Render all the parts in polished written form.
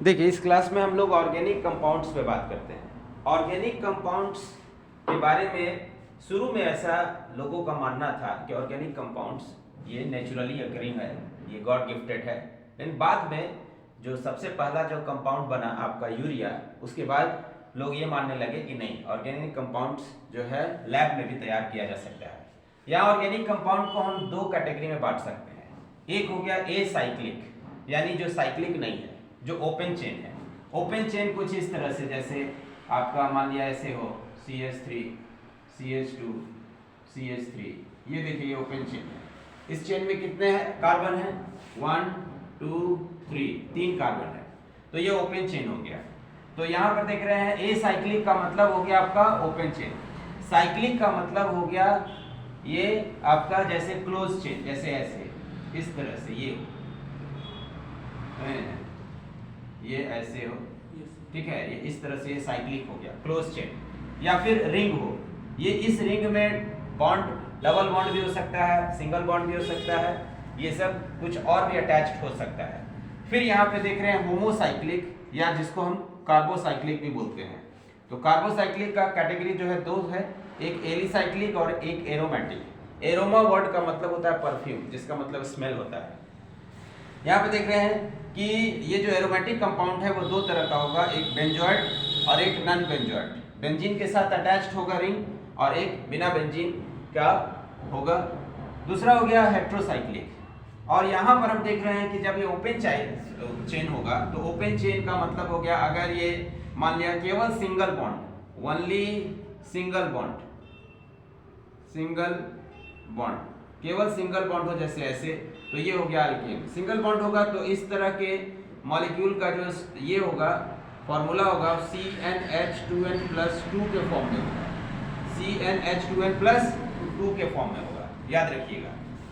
देखिए, इस क्लास में हम लोग ऑर्गेनिक कंपाउंड्स पे बात करते हैं। ऑर्गेनिक कंपाउंड्स के बारे में शुरू में ऐसा लोगों का मानना था कि ऑर्गेनिक कंपाउंड्स ये नेचुरली अकरिंग है, ये गॉड गिफ्टेड है। लेकिन बाद में जो सबसे पहला जो कंपाउंड बना आपका यूरिया, उसके बाद लोग ये मानने लगे कि नहीं, ऑर्गेनिक कंपाउंड्स जो है लैब में भी तैयार किया जा सकता है। यहाँ ऑर्गेनिक कंपाउंड को हम दो कैटेगरी में बांट सकते हैं। एक हो गया ए साइक्लिक, यानी जो साइक्लिक नहीं है, जो ओपन चेन है। ओपन चेन कुछ इस तरह से, जैसे आपका मान लिया ऐसे हो CH3 CH2 CH3, ये देखिए ये ओपन चेन है। इस चेन में कितने हैं कार्बन है? 1 2 3, 3 कार्बन है, तो ये ओपन चेन हो गया। तो यहाँ पर देख रहे हैं ए साइक्लिक का मतलब हो गया आपका ओपन चेन। साइक्लिक का मतलब हो गया ये आपका जैसे क्लोज चेन, जैसे ऐसे इस तरह से ये ऐसे हो, ठीक है, ये इस तरह से ये साइक्लिक हो गया क्लोज चेन। या फिर रिंग हो, ये इस रिंग में बॉन्ड, डबल बॉन्ड भी हो सकता है, सिंगल बॉन्ड भी हो सकता है, ये सब कुछ और भी अटैच्ड हो सकता है। फिर यहाँ पे देख रहे हैं होमोसाइक्लिक, या जिसको हम कार्बोसाइक्लिक भी बोलते हैं। तो कार्बोसाइक्लिक का कैटेगरी जो है दो है, एक एलिसाइक्लिक और एक एरोमेटिक। एरोमा वर्ड का मतलब होता है परफ्यूम, जिसका मतलब स्मेल होता है। यहाँ पे देख रहे हैं कि ये जो एरोमेटिक कंपाउंड है वो दो तरह का होगा, एक बेंजोइड और एक नॉन बेंजोइड। बेंजीन के साथ अटैच्ड होगा रिंग, और एक बिना बेंजीन का होगा। दूसरा हो गया हेट्रोसाइक्लिक। और यहाँ पर हम देख रहे हैं कि जब ये ओपन चेन होगा, तो ओपन चेन का मतलब हो गया, अगर ये मान लिया केवल single bond, only single bond, केवल सिंगल बॉन्ड हो जैसे ऐसे, तो ये हो गया अल्केन। सिंगल बॉन्ड होगा तो इस तरह के मॉलिक्यूल का जो ये होगा फॉर्मूला होगा CnH2n+2 के फॉर्म में होगा, CnH2n+2 के फॉर्म में होगा, याद रखिएगा।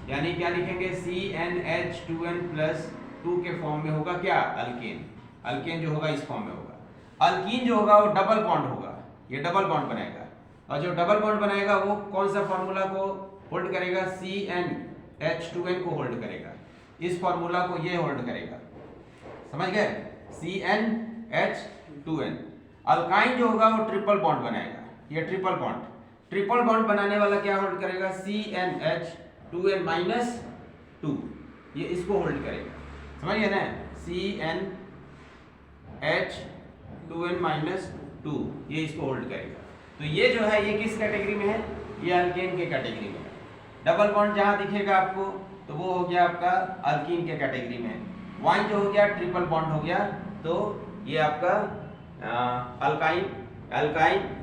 यानी क्या लिखेंगे? CnH2n+2 के फॉर्म में होगा क्या? अल्केन। अल्केन जो होगा इस फॉर्म में होगा। अल्कीन जो होगा वो डबल बॉन्ड होगा, ये डबल बॉन्ड बनाएगा, और जो डबल बॉन्ड बनाएगा वो कौन सा फॉर्मूला को होल्ड करेगा? CnH2n को होल्ड करेगा, इस फॉर्मूला को ये होल्ड करेगा, समझ गए? CnH2n। अल्काइन जो होगा वो ट्रिपल बॉन्ड बनाएगा, ये ट्रिपल बॉन्ड बनाने वाला क्या होल्ड करेगा? CnH2n-2, ये इसको होल्ड करेगा, समझ गए ना? CnH2n-2, ये इसको होल्ड करेगा। तो ये जो है ये किस कैटेगरी में है? ये अल्केन के कैटेगरी में है। डबल बॉन्ड जहां दिखेगा आपको तो वो हो गया आपका अल्कीन के कैटेगरी में। वाइन जो हो गया ट्रिपल बॉन्ड हो गया, तो ये आपका अल्काइन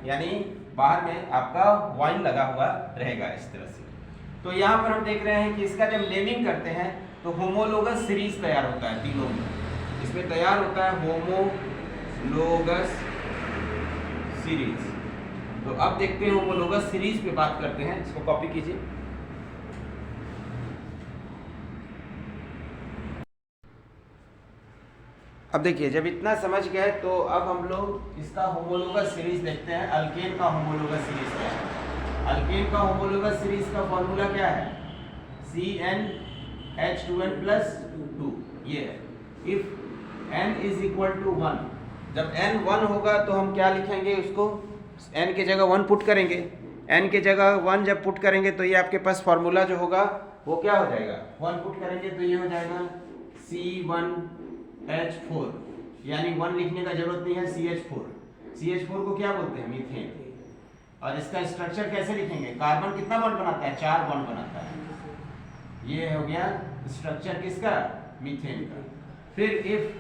यानी बाहर में आपका वाइन लगा हुआ रहेगा इस तरह से। तो यहाँ पर हम देख रहे हैं कि इसका जब नेमिंग करते हैं तो होमोलोगस सीरीज तैयार होता है, तीनों में इसमें तैयार होता है होमोलोगस सीरीज। तो अब देखते हैं होमोलोगस सीरीज पे बात करते हैं, इसको कॉपी कीजिए। अब देखिए, जब इतना समझ गए तो अब हम लोग इसका होमोलोगस सीरीज देखते हैं। अल्केन का होमोलोगस सीरीज क्या है? अल्केन का होमोलोगस सीरीज का फॉर्मूला क्या है? CnH2n+2, ये है। इफ n = 1, जब n 1 होगा तो हम क्या लिखेंगे उसको? n की जगह 1 पुट करेंगे। n की जगह 1 जब पुट करेंगे तो ये आपके पास फॉर्मूला जो होगा वो क्या हो जाएगा? 1 पुट करेंगे तो ये हो जाएगा C1H4, यानी 1 लिखने का जरूरत नहीं है, CH4 को क्या बोलते हैं? मीथेन। और इसका स्ट्रक्चर कैसे लिखेंगे? कार्बन कितना बॉन्ड बनाता है? 4 बॉन्ड बनाता है। ये हो गया स्ट्रक्चर किसका? मीथेन का। फिर इफ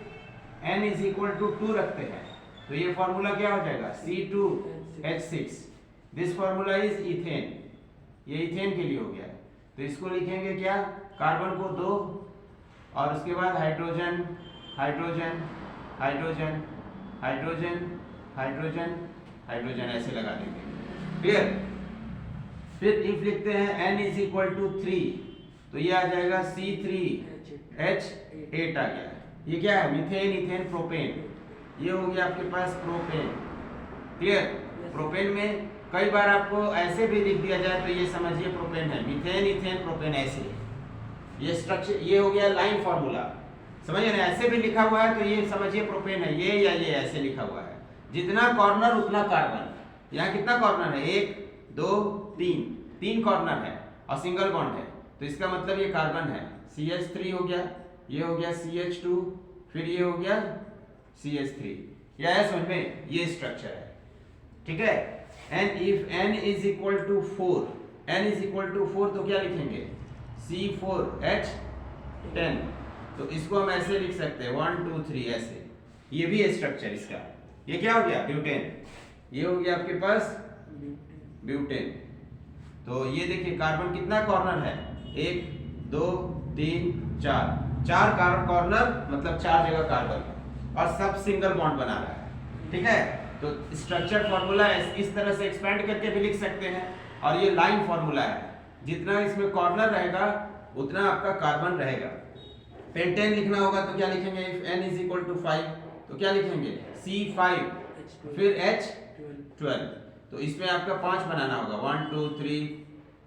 n = 2 रखते हैं तो ये फॉर्मूला क्या हो जाएगा? C2H6। This formula is ethane, ये इथेन के लिए हो गया। तो इसको लिखेंगे क्या? कार्बन को 2 और उसके बाद hydrogen hydrogen hydrogen hydrogen hydrogen hydrogen ऐसे लगा देंगे, क्लियर? फिर इफ लिखते हैं n = 3 तो ये आ जाएगा C3H8 आ गया। ये क्या है? Methane, ethane, propane. ये हो गया आपके पास प्रोपेन, क्लियर? प्रोपेन में कई बार आपको ऐसे भी लिख दिया जाए तो ये समझिए प्रोपेन है, मीथेन, इथेन, प्रोपेन, ऐसे। ये स्ट्रक्चर ये हो गया लाइन फार्मूला, समझिए ना, ऐसे भी लिखा हुआ है तो ये समझिए प्रोपेन है, ये या ये ऐसे लिखा हुआ है, जितना कॉर्नर उतना कार्बन। यहाँ कितना कॉर्नर है, 1 2 3, 3 कॉर्नर है और सिंगल बॉन्ड है, तो इसका मतलब ये कार्बन है। CH3 हो गया, ये हो गया CH2, फिर ये हो गया CH3। या है समझ में, ये स्ट्रक्चर है, ठीक है। And if n is equal to 4, n is equal to 4 तो क्या लिखेंगे, C4H10, तो इसको हम ऐसे लिख सकते हैं 1 2 3 ऐसे। ये भी है स्ट्रक्चर इसका। ये क्या हो गया, ब्यूटेन। ये हो गया आपके पास ब्यूटेन। तो ये देखिए कार्बन कितना कॉर्नर है, 1 2 3 4, 4 कार्बन कॉर्नर, मतलब 4 जगह कार्बन है और सब सिंगल बॉन्ड बना रहा है, ठीक है। तो स्ट्रक्चर फॉर्मूला इस तरह से एक्सपेंड करके भी लिख सकते हैं, और ये लाइन फॉर्मूला है, जितना इसमें कॉर्नर रहेगा उतना आपका कार्बन रहेगा। पेंटेन लिखना होगा तो क्या लिखेंगे, if n is equal to 5 तो क्या लिखेंगे, C5 फिर H12, तो इसमें आपका 5 बनाना होगा, 1 2 3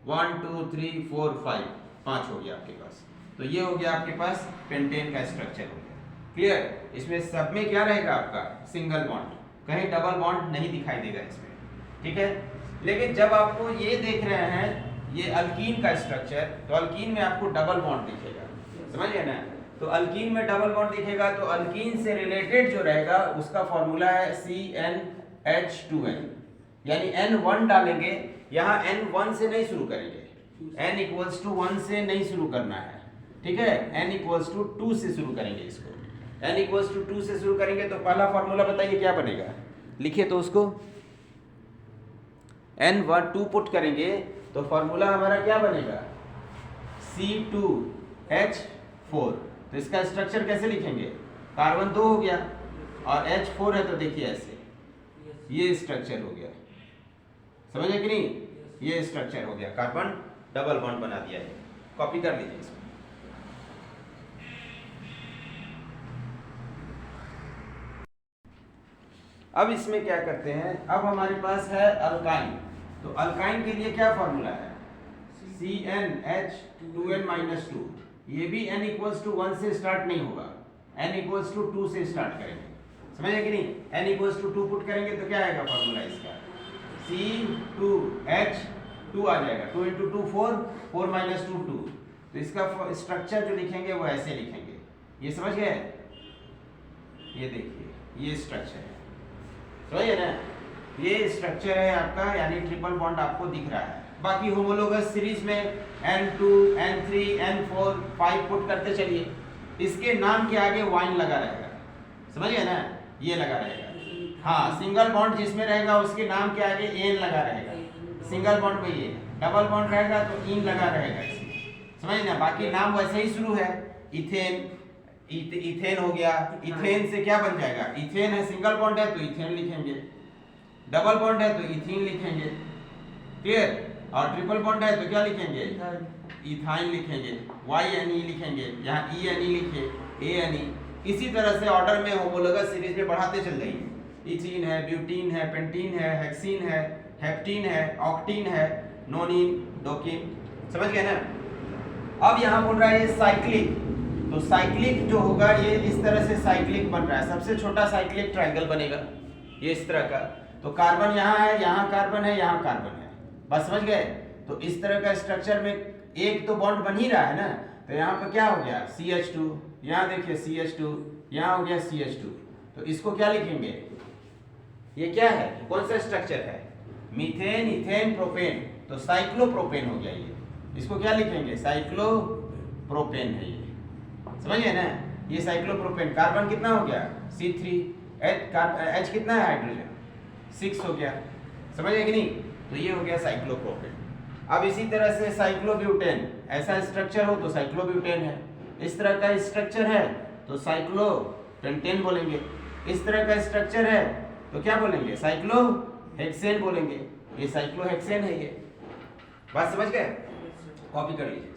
1 2 3 4 5, 5 हो गया आपके पास। तो ये हो गया आपके पास पेंटेन का स्ट्रक्चर हो गया, क्लियर। इसमें सब में क्या रहेगा आपका, सिंगल बॉन्ड, कहीं डबल बॉन्ड नहीं दिखाई देगा इसमें, ठीक है। लेकिन जब आपको ये देख रहे हैं ये अल्कीन का स्ट्रक्चर, तो अल्कीन में आपको डबल बॉन्ड दिखेगा, समझिए ना। तो अल्कीन में डबल बॉन्ड दिखेगा तो अल्कीन से रिलेटेड जो रहेगा उसका फॉर्मूला है CnH2n, यानी N1 डालेंगे, यहाँ N1 से नहीं शुरू करेंगे, n इक्वल्स टू 1 से नहीं शुरू करना है, ठीक है, n इक्वल्स टू 2 से शुरू करेंगे इसको। n इक्वल्स टू 2 से शुरू करेंगे तो पहला फॉर्मूला बताइए क्या बनेगा, लिखिए तो उसको, N1 2 पुट करेंगे तो फॉर्मूला हमारा क्या बनेगा, C2H4। तो इसका स्ट्रक्चर कैसे लिखेंगे, कार्बन 2 हो गया और H4 है, तो देखिए ऐसे ये स्ट्रक्चर हो गया, समझे कि नहीं, ये स्ट्रक्चर हो गया, कार्बन डबल बॉन्ड बना दिया है। कॉपी कर लीजिए इसको। अब इसमें क्या करते हैं, अब हमारे पास है अल्काइन, तो अल्काइन के लिए क्या फॉर्मूला है, CnH2n-2, ये भी n इक्वल्स टू 1 से स्टार्ट नहीं होगा, n इक्वल्स टू 2 से स्टार्ट करेंगे, समझे कि नहीं। n इक्वल्स टू 2 पुट करेंगे तो क्या आएगा फॉर्मूला इसका, C2H2 आ जाएगा, 2 × 2 4, 4 - 2 2। तो इसका स्ट्रक्चर जो लिखेंगे वो ऐसे लिखेंगे, ये समझ गए, ये देखिए ये स्ट्रक्चर है, समझिए ना, ये स्ट्रक्चर है आपका, यानी ट्रिपल बॉन्ड आपको दिख रहा है। बाकी होमोलोगस सीरीज में N2 N3 N4 5 पुट करते चलिए, इसके नाम के आगे वाइन लगा रहेगा, समझिए ना, ये लगा रहेगा। हाँ, सिंगल बॉन्ड जिसमें रहेगा उसके नाम के आगे एन लगा रहेगा, सिंगल बॉन्ड में ये, डबल बॉन्ड रहेगा तो इन लगा रहेगा इसमें, समझिए ना। बाकी नाम वैसे ही शुरू है, इथेन, इथेन हो गया, इथेन से क्या बन जाएगा, इथेन है, सिंगल बॉन्ड है तो इथेन लिखेंगे, डबल बॉन्ड है तो इथीन लिखेंगे, क्लियर। और ट्रिपल बॉन्ड है तो क्या लिखेंगे, इथाइन लिखेंगे, YNE लिखेंगे, यहाँ ENE लिखे, ANE। इसी तरह से ऑर्डर में होमोलोगस सीरीज में बढ़ाते चल जाइए, इथीन है, ब्यूटीन है, पेंटीन है, हेक्सीन है, हेप्टीन है, ऑक्टीन है, नोनिन, डोकिन, समझ गए ना। अब यहाँ बोल रहा है ये साइक्लिक, तो साइक्लिक जो होगा ये इस तरह से साइक्लिक बन रहा है, सबसे छोटा साइक्लिक ट्रायंगल बनेगा ये इस तरह का। तो कार्बन यहाँ है, यहाँ कार्बन है, यहाँ कार्बन है, बस समझ गए। तो इस तरह का स्ट्रक्चर में एक तो बॉन्ड बन ही रहा है ना, तो यहाँ पे क्या हो गया CH2, यहाँ देखिए CH2, यहाँ हो गया CH2, तो इसको क्या लिखेंगे, ये क्या है, कौन सा स्ट्रक्चर है, मीथेन इथेन प्रोपेन, तो साइक्लोप्रोपेन हो गया ये, इसको क्या लिखेंगे, साइक्लोप्रोपेन है ये, समझिए ना, ये साइक्लोप्रोपेन। कार्बन कितना हो गया C3, H कितना है, हाइड्रोजन 6 हो गया, समझिए कि नहीं। तो ये हो गया साइक्लोप्रोपेन। अब इसी तरह से साइक्लोब्यूटेन, ऐसा स्ट्रक्चर हो तो साइक्लोब्यूटेन है, इस तरह का स्ट्रक्चर है तो साइक्लोपेंटेन बोलेंगे, इस तरह का स्ट्रक्चर है तो क्या बोलेंगे, साइक्लोहेक्सेन बोलेंगे, ये साइक्लोहेक्सेन है ये, बात समझ गए, कॉपी कर लीजिए।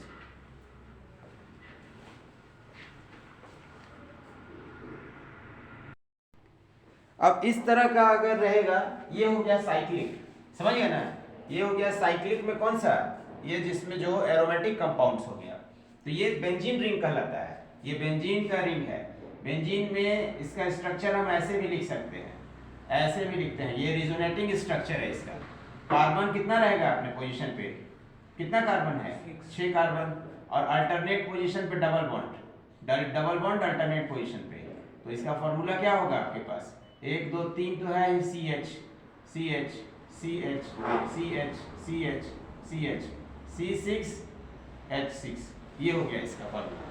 अब इस तरह का अगर रहेगा, ये हो गया साइक्लिक, समझ गए ना, ये हो गया साइक्लिक में कौन सा, ये जिसमें जो एरोमेटिक कंपाउंड्स हो गया, तो ये बेंजीन रिंग कहलाता है, ये बेंजीन का रिंग है। बेंजीन में इसका स्ट्रक्चर हम ऐसे भी लिख सकते हैं, ऐसे भी लिखते हैं। ये रिजोनेटिंग स्ट्रक्चर है इसका। कार्बन कितना रहेगा अपने पोजीशन पे, कितना कार्बन है, 6 कार्बन, और अल्टरनेट पोजीशन पे डबल बॉन्ड अल्टरनेट पोजीशन पे। तो इसका फॉर्मूला क्या होगा आपके पास, 1 2 3 तो है CH CH CH CH CH CH C6H6, ये हो गया इसका फॉर्मूला।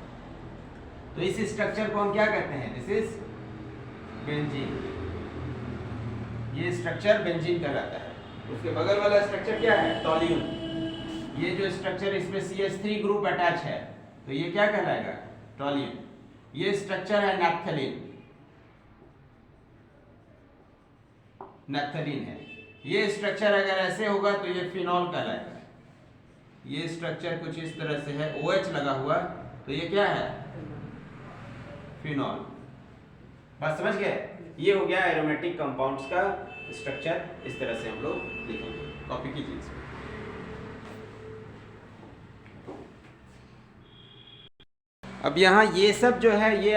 तो इस स्ट्रक्चर को हम क्या कहते हैं, दिस इज बेंजीन। ये स्ट्रक्चर बेंजीन कहलाता है। उसके बगल वाला स्ट्रक्चर क्या है, टॉल्यून। ये जो स्ट्रक्चर इसमें CH3 ग्रुप अटैच है तो ये क्या कहलाएगा, टॉल्यून। ये स्ट्रक्चर है नैप्थलीन है। ये स्ट्रक्चर अगर ऐसे होगा तो ये फिनॉल कहलाएगा। ये स्ट्रक्चर कुछ इस तरह से है, OH लगा हुआ, तो ये क्या है, फिनॉल। बात समझ गए। ये हो गया एरोमेटिक कंपाउंड्स का स्ट्रक्चर। इस तरह से हम लोग लिखेंगे, कॉपी कीजिए इसको। अब यहाँ ये सब जो है ये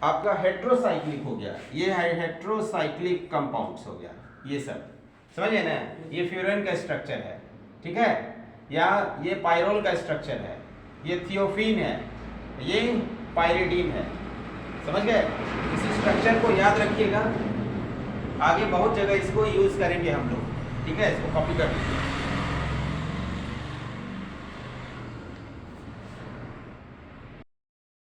आपका हेट्रोसाइक्लिक हो गया, ये हेट्रोसाइक्लिक कंपाउंड्स हो गया, ये सब समझे ना। ये फ्यूरेन का स्ट्रक्चर है, ठीक है, या ये पायरोल का स्ट्रक्चर है, ये थियोफीन है, ये पायरिडीन है, समझ गए। इस स्ट्रक्चर को याद रखिएगा, आगे बहुत जगह इसको यूज करेंगे हम लोग, ठीक है। इसको कॉपी कर लीजिए।